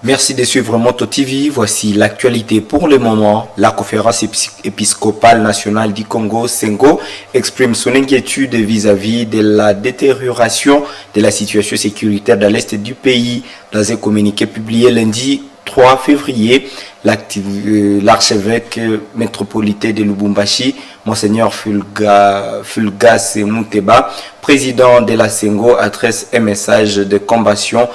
Merci de suivre Moto TV. Voici l'actualité pour le moment. La conférence épiscopale nationale du Congo, Sengo, exprime son inquiétude vis-à-vis de la détérioration de la situation sécuritaire dans l'est du pays. Dans un communiqué publié lundi 3 février, l'archevêque métropolitain de Lubumbashi, Monseigneur Fulgas Mouteba, président de la Sengo, adresse un message de compassion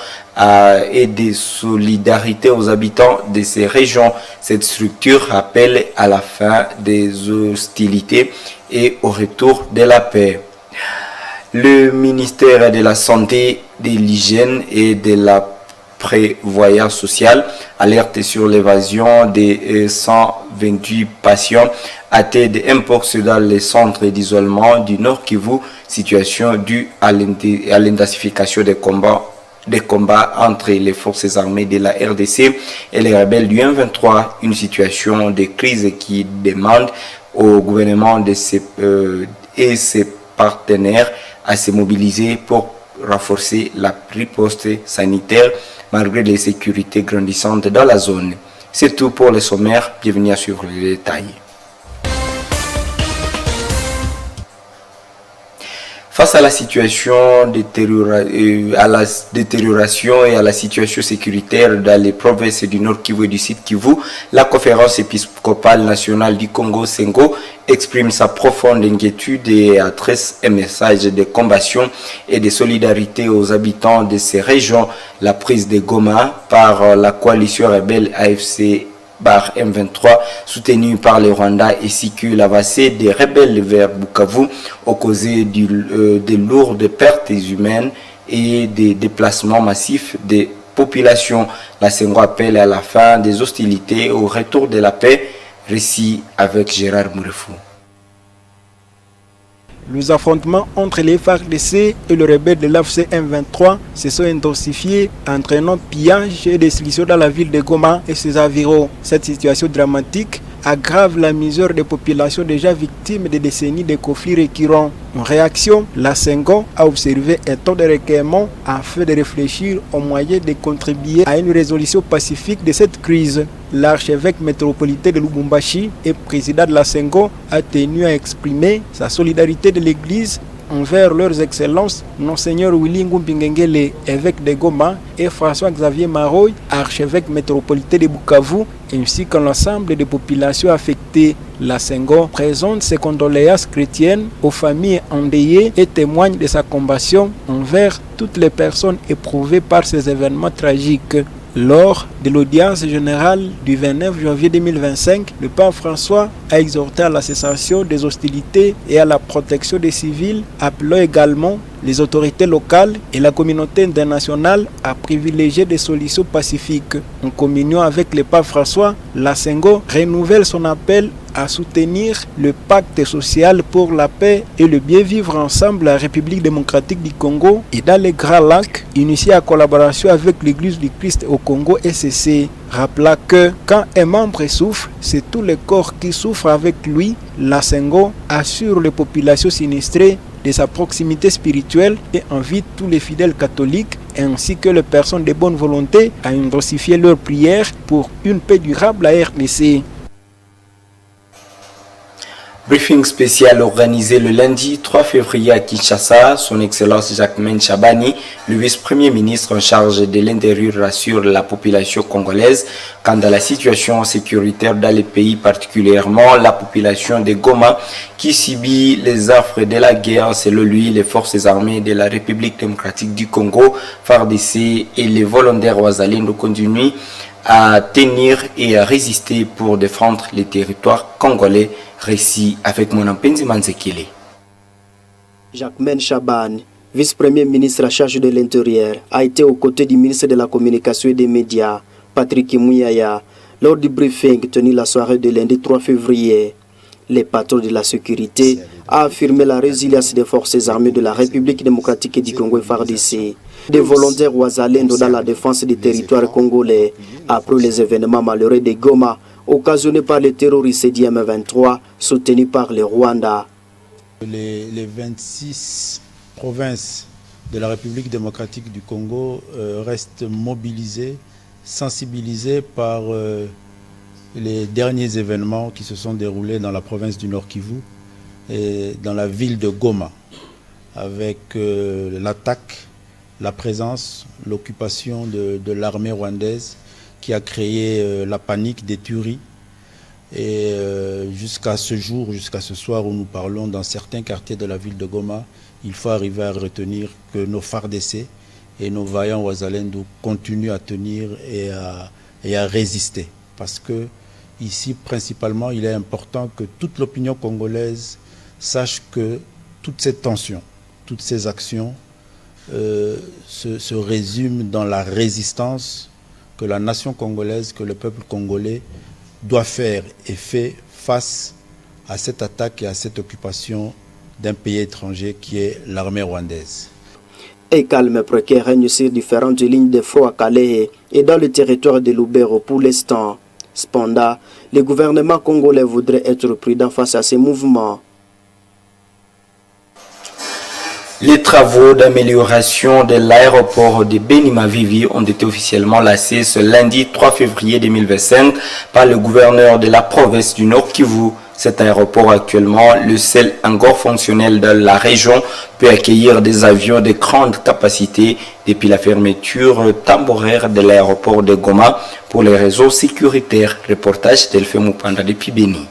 et de solidarité aux habitants de ces régions. Cette structure rappelle à la fin des hostilités et au retour de la paix. Le ministère de la Santé, de l'Hygiène et de la Prévoyance sociale alerte sur l'évasion des 128 patients atteints d'imports dans les centres d'isolement du Nord Kivu, situation due à l'intensification des combats entre les forces armées de la RDC et les rebelles du M23, une situation de crise qui demande au gouvernement et ses partenaires à se mobiliser pour renforcer la riposte sanitaire malgré les sécurités grandissantes dans la zone. C'est tout pour le sommaire. Bienvenue à suivre les détails. Face à la situation à la détérioration et à la situation sécuritaire dans les provinces du Nord Kivu et du Sud Kivu, la conférence épiscopale nationale du Congo, Sengo, exprime sa profonde inquiétude et adresse un message de compassion et de solidarité aux habitants de ces régions. La prise de Goma par la coalition rebelle AFC M23 soutenu par le Rwanda ainsi que l'avancée des rebelles vers Bukavu ont causé de lourdes pertes humaines et des déplacements massifs des populations. La Sengo appelle à la fin des hostilités au retour de la paix. Récit avec Gérard Mourefou. Les affrontements entre les FARDC et le rebelle de l'AFC M23 se sont intensifiés, entraînant pillage et destruction dans la ville de Goma et ses environs. Cette situation dramatique aggrave la misère des populations déjà victimes de décennies de conflits récurrents. En réaction, la Sengo a observé un temps de recueillement afin de réfléchir aux moyens de contribuer à une résolution pacifique de cette crise. L'archevêque métropolitain de Lubumbashi et président de la Sengo a tenu à exprimer sa solidarité de l'Église envers leurs excellences, Monseigneur Willy Ngumbingengele, évêque de Goma, et François-Xavier Maroy, archevêque métropolitain de Bukavu, ainsi qu'à l'ensemble des populations affectées. La Sengo présente ses condoléances chrétiennes aux familles endeuillées et témoigne de sa compassion envers toutes les personnes éprouvées par ces événements tragiques. Lors de l'audience générale du 29 janvier 2025, le pape François a exhorté à la cessation des hostilités et à la protection des civils, appelant également les autorités locales et la communauté internationale à privilégier des solutions pacifiques. En communion avec le pape François, la Sengo renouvelle son appel à soutenir le pacte social pour la paix et le bien vivre ensemble à la République démocratique du Congo et dans les Grands Lacs, initié en collaboration avec l'Église du Christ au Congo SCC. Rappela que quand un membre souffre, c'est tout le corps qui souffre avec lui. La Sengo assure les populations sinistrées de sa proximité spirituelle et invite tous les fidèles catholiques ainsi que les personnes de bonne volonté à intensifier leurs prières pour une paix durable à RDC. Briefing spécial organisé le lundi 3 février à Kinshasa, son Excellence Jacquemain Chabani, le vice-premier ministre en charge de l'Intérieur, rassure la population congolaise quant à la situation sécuritaire dans les pays, particulièrement la population de Goma qui subit les affres de la guerre. Selon lui, les forces armées de la République démocratique du Congo, FARDC et les volontaires wazalendo continuent à tenir et à résister pour défendre les territoires congolais. Récit avec mon Mpenzi Manzekile. Jacquemain Chaban, vice-premier ministre à charge de l'Intérieur, a été aux côtés du ministre de la Communication et des Médias, Patrick Mouyaya, lors du briefing tenu la soirée de lundi 3 février. Le patron de la sécurité a affirmé la résilience des forces armées de la République démocratique du Congo FARDC, des volontaires wazalendo dans la défense des territoires congolais après les événements malheureux de Goma occasionnés par les terroristes du M23 soutenus par le Rwanda. Les 26 provinces de la République démocratique du Congo restent mobilisées sensibilisés par les derniers événements qui se sont déroulés dans la province du Nord Kivu et dans la ville de Goma, avec l'attaque, la présence, l'occupation de l'armée rwandaise qui a créé la panique, des tueries. Et jusqu'à ce jour, jusqu'à ce soir où nous parlons, dans certains quartiers de la ville de Goma, il faut arriver à retenir que nos FARDC et nos vaillants Wazalendo continuent à tenir et à résister. Parce que ici, principalement, il est important que toute l'opinion congolaise sache que toute cette tension, toutes ces actions se résument dans la résistance que la nation congolaise, que le peuple congolais doit faire et fait face à cette attaque et à cette occupation d'un pays étranger qui est l'armée rwandaise. Un calme précaire règne sur différentes lignes de front à Calais et dans le territoire de Lubero pour l'instant. Cependant, le gouvernement congolais voudrait être prudent face à ces mouvements. Les travaux d'amélioration de l'aéroport de Beni-Mavivi ont été officiellement lancés ce lundi 3 février 2025 par le gouverneur de la province du Nord Kivu. Cet aéroport, actuellement le seul encore fonctionnel de la région, peut accueillir des avions de grande capacité depuis la fermeture temporaire de l'aéroport de Goma pour les réseaux sécuritaires. Reportage Delphé Moupanda depuis Beni.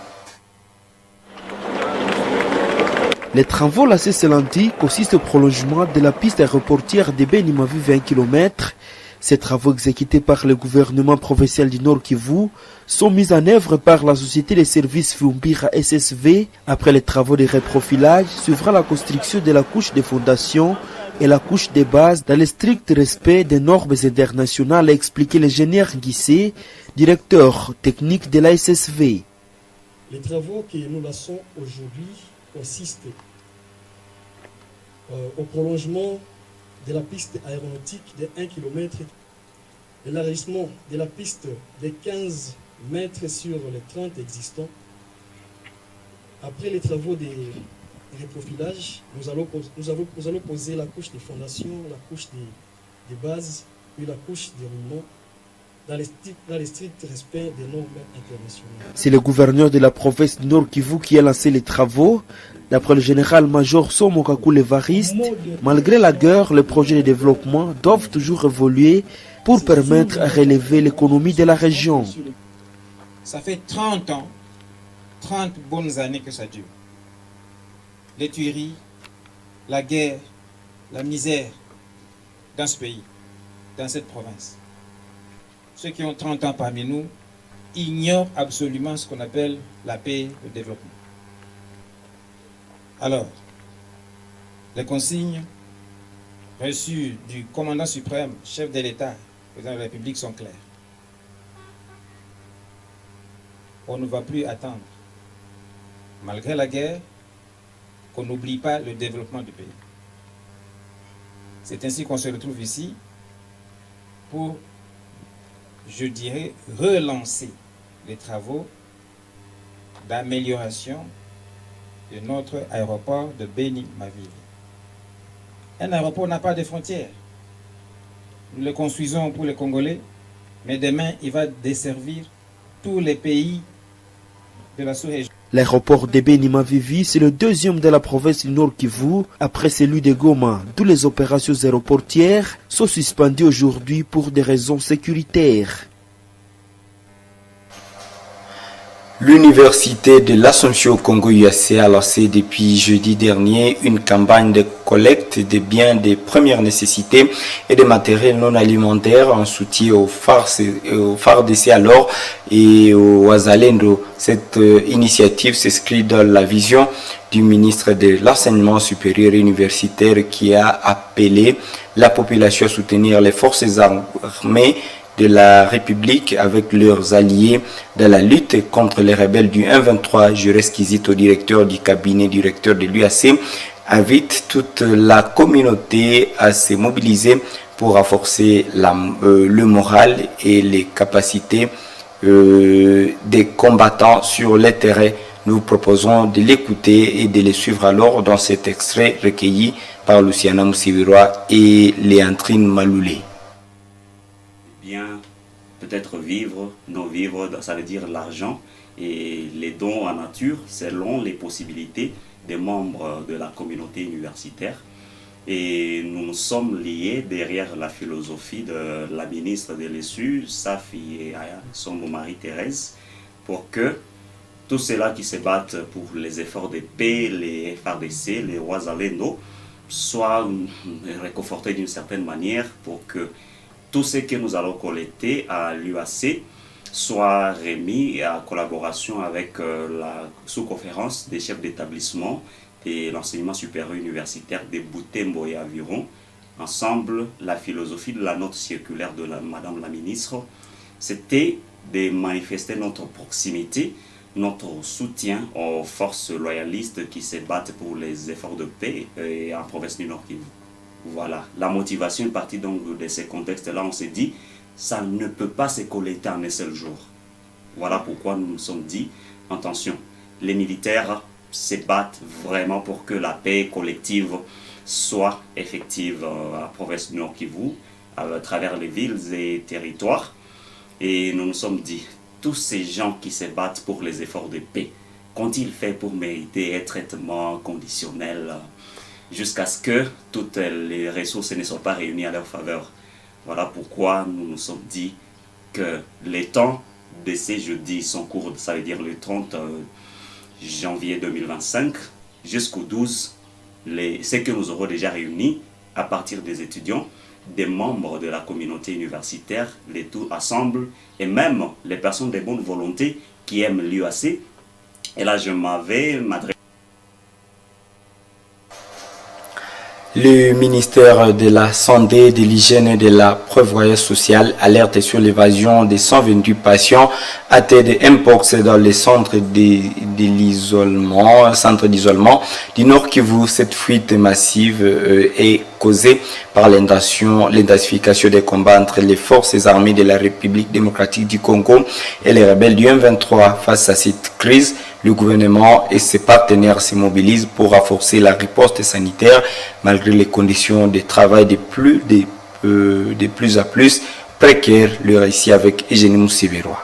Les travaux lancés ce lundi consistent au prolongement de la piste aéroportière de Beni-Mavivi 20 km. Ces travaux exécutés par le gouvernement provincial du Nord Kivu sont mis en œuvre par la société de services Fumbira SSV. Après les travaux de reprofilage, suivra la construction de la couche de fondation et la couche de base dans le strict respect des normes internationales, a expliqué l'ingénieur Guissé, directeur technique de la SSV. Les travaux que nous lançons aujourd'hui consistent au prolongement de la piste aéronautique de 1 km, l'élargissement de la piste de 15 mètres sur les 30 existants. Après les travaux de reprofilage, nous allons poser la couche de fondation, la couche de base, puis la couche de roulement dans le strict respect des normes internationales. C'est le gouverneur de la province Nord Kivu qui a lancé les travaux. D'après le général-major Somo Kakule-Variste, malgré la guerre, les projets de développement doivent toujours évoluer pour permettre à relever l'économie de la région. Ça fait 30 ans, 30 bonnes années que ça dure. Les tueries, la guerre, la misère dans ce pays, dans cette province. Ceux qui ont 30 ans parmi nous ignorent absolument ce qu'on appelle la paix et le développement. Alors, les consignes reçues du commandant suprême, chef de l'État, président de la République sont claires. On ne va plus attendre, malgré la guerre, qu'on n'oublie pas le développement du pays. C'est ainsi qu'on se retrouve ici pour, je dirais, relancer les travaux d'amélioration de notre aéroport de Beni-Mavivi. Un aéroport n'a pas de frontières. Nous le construisons pour les Congolais, mais demain, il va desservir tous les pays de la sous-région. L'aéroport de Beni-Mavivi, c'est le deuxième de la province du Nord Kivu, après celui de Goma, d'où les opérations aéroportières sont suspendues aujourd'hui pour des raisons sécuritaires. L'Université de l'Assomption au Congo UAC a lancé depuis jeudi dernier une campagne de collecte de biens de première nécessité et de matériel non alimentaire en soutien aux FARDC alors et aux Wazalendo. Cette initiative s'inscrit dans la vision du ministre de l'Enseignement supérieur et universitaire qui a appelé la population à soutenir les forces armées de la République avec leurs alliés dans la lutte contre les rebelles du 1-23. Jurès Kizito, directeur du cabinet directeur de l'UAC, invite toute la communauté à se mobiliser pour renforcer le moral et les capacités des combattants sur le terrain. Nous proposons de l'écouter et de les suivre alors dans cet extrait recueilli par Luciana Moussiviroa et Léandrine Maloulé. peut-être vivre, non vivre, ça veut dire l'argent et les dons en nature selon les possibilités des membres de la communauté universitaire. Et nous nous sommes liés derrière la philosophie de la ministre de l'ESU, sa fille et son Marie-Thérèse, pour que tous ceux-là qui se battent pour les efforts de paix, les FARDC, les Wazalendo, soient réconfortés d'une certaine manière pour que tout ce que nous allons collecter à l'UAC soit remis en collaboration avec la sous-conférence des chefs d'établissement et l'enseignement supérieur universitaire de Butembo et environ. Ensemble, la philosophie de la note circulaire de Madame la ministre, c'était de manifester notre proximité, notre soutien aux forces loyalistes qui se battent pour les efforts de paix en province du Nord Kivu. Voilà, la motivation est partie donc de ces contextes-là. On s'est dit, ça ne peut pas se collecter en un seul jour. Voilà pourquoi nous nous sommes dit, attention, les militaires se battent vraiment pour que la paix collective soit effective à la province du Nord Kivu, à travers les villes et territoires. Et nous nous sommes dit, tous ces gens qui se battent pour les efforts de paix, qu'ont-ils fait pour mériter un traitement conditionnel jusqu'à ce que toutes les ressources ne soient pas réunies à leur faveur? Voilà pourquoi nous nous sommes dit que les temps de ces jeudis sont courts, ça veut dire le 30 janvier 2025 jusqu'au 12, ce que nous aurons déjà réuni à partir des étudiants, des membres de la communauté universitaire, les tout ensemble, et même les personnes de bonne volonté qui aiment l'UAC. Et là, je m'avais m'adressé. Le ministère de la Santé, de l'Hygiène et de la Prévoyance sociale alerte sur l'évasion de 128 patients atteints de Mpox dans les centres d'isolement du Nord Kivu. Cette fuite massive est causée par l'intensification des combats entre les forces armées de la République démocratique du Congo et les rebelles du M23. Face à cette crise, le gouvernement et ses partenaires se mobilisent pour renforcer la riposte sanitaire malgré les conditions de travail de plus en plus précaires. Le récit avec Eugénie Moussivérois.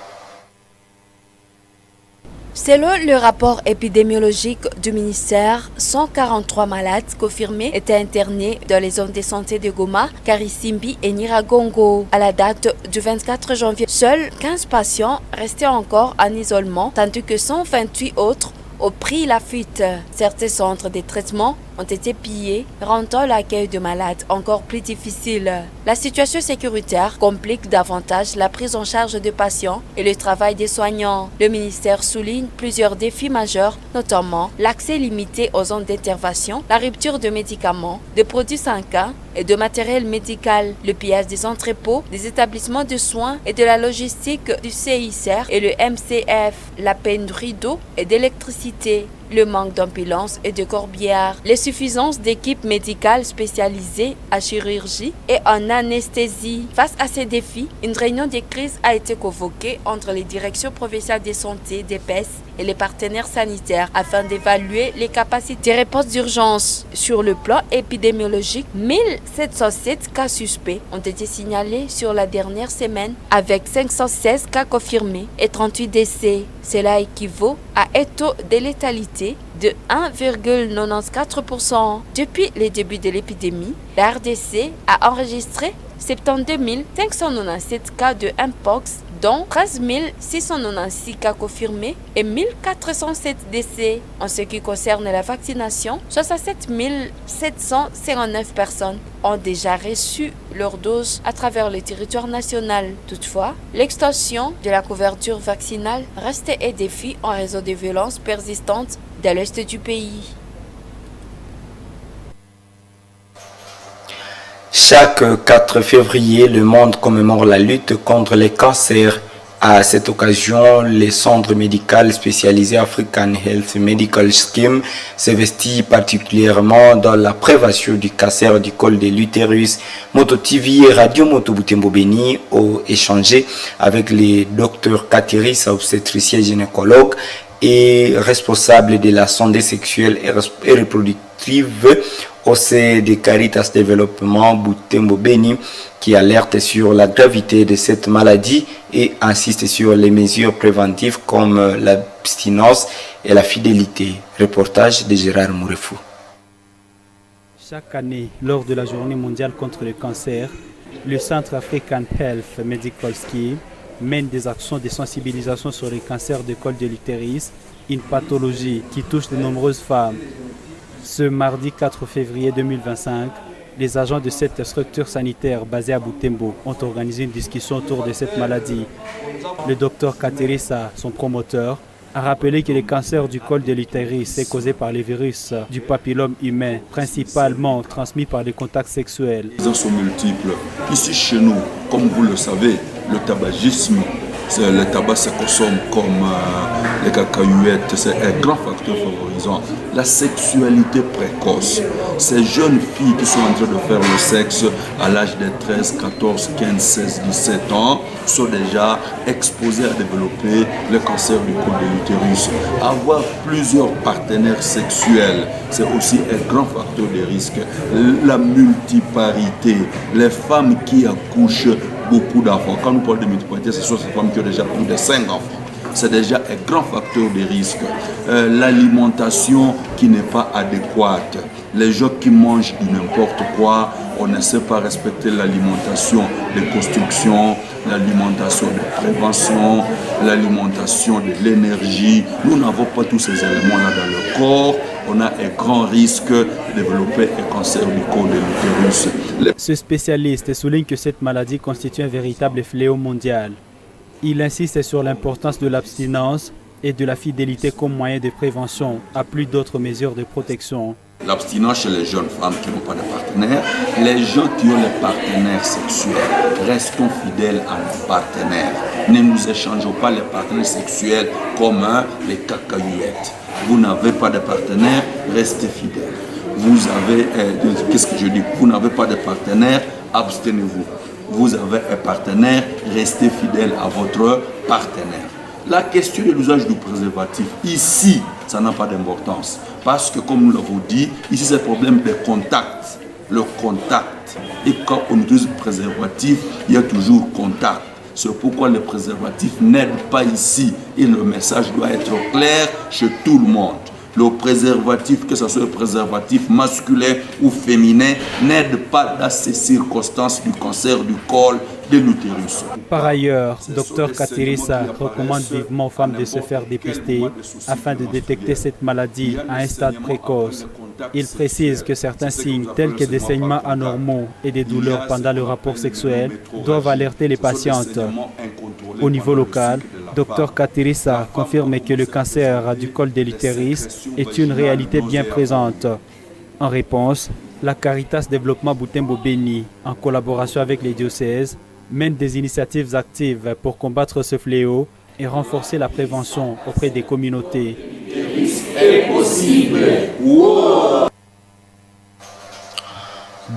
Selon le rapport épidémiologique du ministère, 143 malades confirmés étaient internés dans les zones de santé de Goma, Karisimbi et Nyiragongo. À la date du 24 janvier, seuls 15 patients restaient encore en isolement, tandis que 128 autres ont pris la fuite. Certains centres de traitement ont été pillés, rendant l'accueil de malades encore plus difficile. La situation sécuritaire complique davantage la prise en charge des patients et le travail des soignants. Le ministère souligne plusieurs défis majeurs, notamment l'accès limité aux zones d'intervention, la rupture de médicaments, de produits sanguins et de matériel médical, le pillage des entrepôts, des établissements de soins et de la logistique du CICR et le MCF, la pénurie d'eau et d'électricité, le manque d'ambulances et de corbières, l'insuffisance d'équipes médicales spécialisées en chirurgie et en anesthésie. Face à ces défis, une réunion de crise a été convoquée entre les directions provinciales de santé, DPS et les partenaires sanitaires afin d'évaluer les capacités de réponse d'urgence. Sur le plan épidémiologique, 1707 cas suspects ont été signalés sur la dernière semaine avec 516 cas confirmés et 38 décès. Cela équivaut à un taux de létalité de 1,94%. Depuis le début de l'épidémie, la RDC a enregistré 72 597 cas de Mpox, dont 13 696 cas confirmés et 1407 décès. En ce qui concerne la vaccination, 67 759 personnes ont déjà reçu leur dose à travers le territoire national. Toutefois, l'extension de la couverture vaccinale reste un défi en raison des violences persistantes dans l'est du pays. Chaque 4 février, le monde commémore la lutte contre les cancers. À cette occasion, les centres médicaux spécialisés African Health Medical Scheme s'investissent particulièrement dans la prévention du cancer du col de l'utérus. Moto TV et Radio Moto Butembo Beni ont échangé avec les docteurs Kateris, obstétriciens gynécologues, et responsable de la santé sexuelle et reproductive au sein de Caritas Développement Butembo Beni, qui alerte sur la gravité de cette maladie et insiste sur les mesures préventives comme l'abstinence et la fidélité. Reportage de Gérard Mourefou. Chaque année, lors de la Journée mondiale contre le cancer, le Centre African Health Medical Scheme mène des actions de sensibilisation sur le cancer du col de l'utérus, une pathologie qui touche de nombreuses femmes. Ce mardi 4 février 2025, les agents de cette structure sanitaire basée à Butembo ont organisé une discussion autour de cette maladie. Le docteur Katerisa, son promoteur, a rappelé que le cancer du col de l'utérus est causé par les virus du papillome humain, principalement transmis par les contacts sexuels. Les raisons sont multiples. Ici chez nous, comme vous le savez, le tabagisme, le tabac se consomme comme les cacahuètes, c'est un grand facteur favorisant. La sexualité précoce, ces jeunes filles qui sont en train de faire le sexe à l'âge de 13, 14, 15, 16, 17 ans sont déjà exposées à développer le cancer du col de l'utérus. Avoir plusieurs partenaires sexuels, c'est aussi un grand facteur de risque. La multiparité, les femmes qui accouchent beaucoup d'enfants. Quand nous parlons de multiparité, ce sont ces femmes qui ont déjà plus de 5 enfants. C'est déjà un grand facteur de risque. L'alimentation qui n'est pas adéquate. Les gens qui mangent du n'importe quoi, on ne sait pas respecter l'alimentation de construction, l'alimentation de prévention, l'alimentation de l'énergie. Nous n'avons pas tous ces éléments-là dans le corps. On a un grand risque de développer un cancer du col de l'utérus. Ce spécialiste souligne que cette maladie constitue un véritable fléau mondial. Il insiste sur l'importance de l'abstinence et de la fidélité comme moyen de prévention, à plus d'autres mesures de protection. L'abstinence chez les jeunes femmes qui n'ont pas de partenaire, les gens qui ont les partenaires sexuels, restons fidèles à nos partenaires. Ne nous échangeons pas les partenaires sexuels comme les cacahuètes. Vous n'avez pas de partenaire, restez fidèles. Vous avez, qu'est-ce que je dis? Vous n'avez pas de partenaire, abstenez-vous. Vous avez un partenaire, restez fidèle à votre partenaire. La question de l'usage du préservatif, ici, ça n'a pas d'importance. Parce que, comme nous l'avons dit, ici, c'est le problème de contact. Le contact. Et quand on utilise le préservatif, il y a toujours contact. C'est pourquoi le préservatif n'aide pas ici. Et le message doit être clair chez tout le monde. Le préservatif, que ce soit le préservatif masculin ou féminin, n'aide pas dans ces circonstances du cancer du col de l'utérus. Par ailleurs, Dr Katerisa recommande vivement aux femmes de se faire dépister afin de détecter cette maladie à un stade précoce. Il précise que certains signes tels que des saignements anormaux et des douleurs pendant le rapport sexuel doivent alerter les patientes. Au niveau local, Dr Katerisa confirme que le cancer du col de l'utérus est une réalité bien présente. En réponse, la Caritas Développement Butembo Beni, en collaboration avec les diocèses, mène des initiatives actives pour combattre ce fléau et renforcer la prévention auprès des communautés.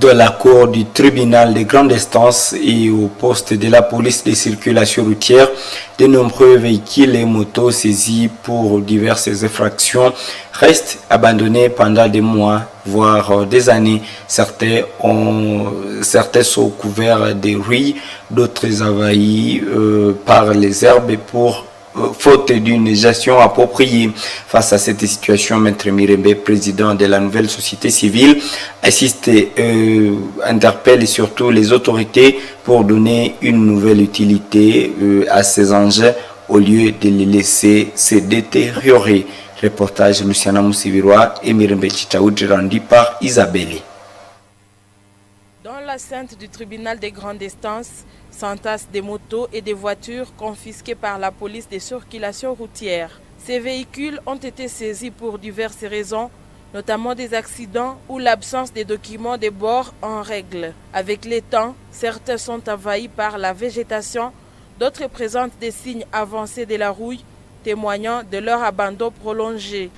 De la cour du tribunal de grande instance et au poste de la police de circulation routière, de nombreux véhicules et motos saisis pour diverses infractions restent abandonnés pendant des mois, voire des années. Certains sont couverts de riz, d'autres envahis par les herbes pour faute d'une gestion appropriée. Face à cette situation, Maître Mirembe, président de la nouvelle société civile, assiste et interpelle surtout les autorités pour donner une nouvelle utilité à ces engins au lieu de les laisser se détériorer. Reportage Luciana Moussiviroa et Mirembe Chichaoudji rendu par Isabelle. Dans l'enceinte du tribunal des grandes instances, s'entassent des motos et des voitures confisquées par la police de circulation routière. Ces véhicules ont été saisis pour diverses raisons, notamment des accidents ou l'absence des documents de bord en règle. Avec les temps, certains sont envahis par la végétation, d'autres présentent des signes avancés de la rouille, témoignant de leur abandon prolongé.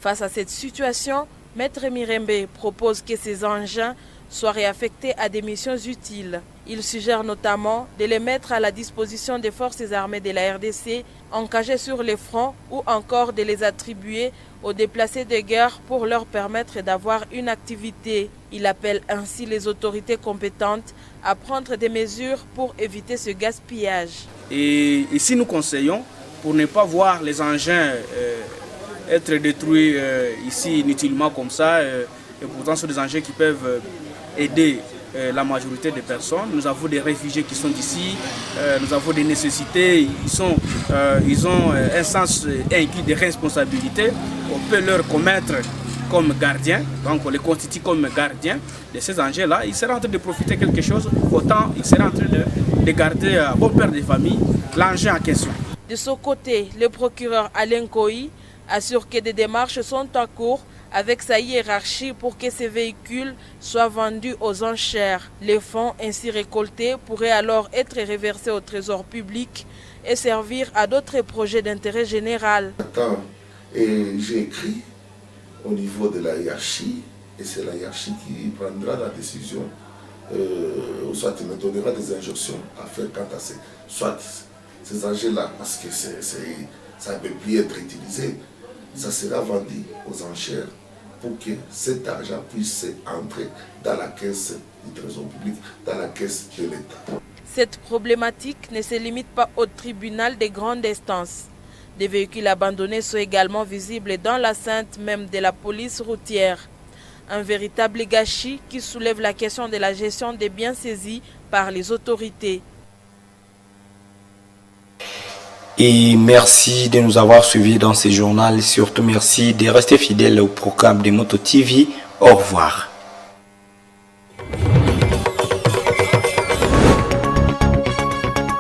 Face à cette situation, Maître Mirembe propose que ces engins soient réaffectés à des missions utiles. Il suggère notamment de les mettre à la disposition des forces armées de la RDC engagées sur les fronts ou encore de les attribuer aux déplacés de guerre pour leur permettre d'avoir une activité. Il appelle ainsi les autorités compétentes à prendre des mesures pour éviter ce gaspillage. Et ici nous conseillons, pour ne pas voir les engins être détruits ici inutilement comme ça, et pourtant ce sont des engins qui peuvent aider la majorité des personnes. Nous avons des réfugiés qui sont ici, nous avons des nécessités, ils ont un sens aigu de responsabilité. On peut leur commettre comme gardiens, donc on les constitue comme gardiens de ces engins-là. Ils seraient en train de profiter quelque chose, autant ils seraient en train de garder à bon père de famille l'engin en question. De son côté, le procureur Alain Kohi assure que des démarches sont en cours avec sa hiérarchie pour que ces véhicules soient vendus aux enchères. Les fonds ainsi récoltés pourraient alors être reversés au trésor public et servir à d'autres projets d'intérêt général. Et j'ai écrit au niveau de la hiérarchie, et c'est la hiérarchie qui prendra la décision, ou soit il me donnera des injonctions à faire quant à ces engins-là, parce que ça ne peut plus être utilisé. Ça sera vendu aux enchères pour que cet argent puisse entrer dans la caisse du trésor public, dans la caisse de l'État. Cette problématique ne se limite pas au tribunal des grandes instances. Des véhicules abandonnés sont également visibles dans l'enceinte même de la police routière. Un véritable gâchis qui soulève la question de la gestion des biens saisis par les autorités. Et merci de nous avoir suivis dans ce journal. Surtout merci de rester fidèles au programme de Moto TV. Au revoir.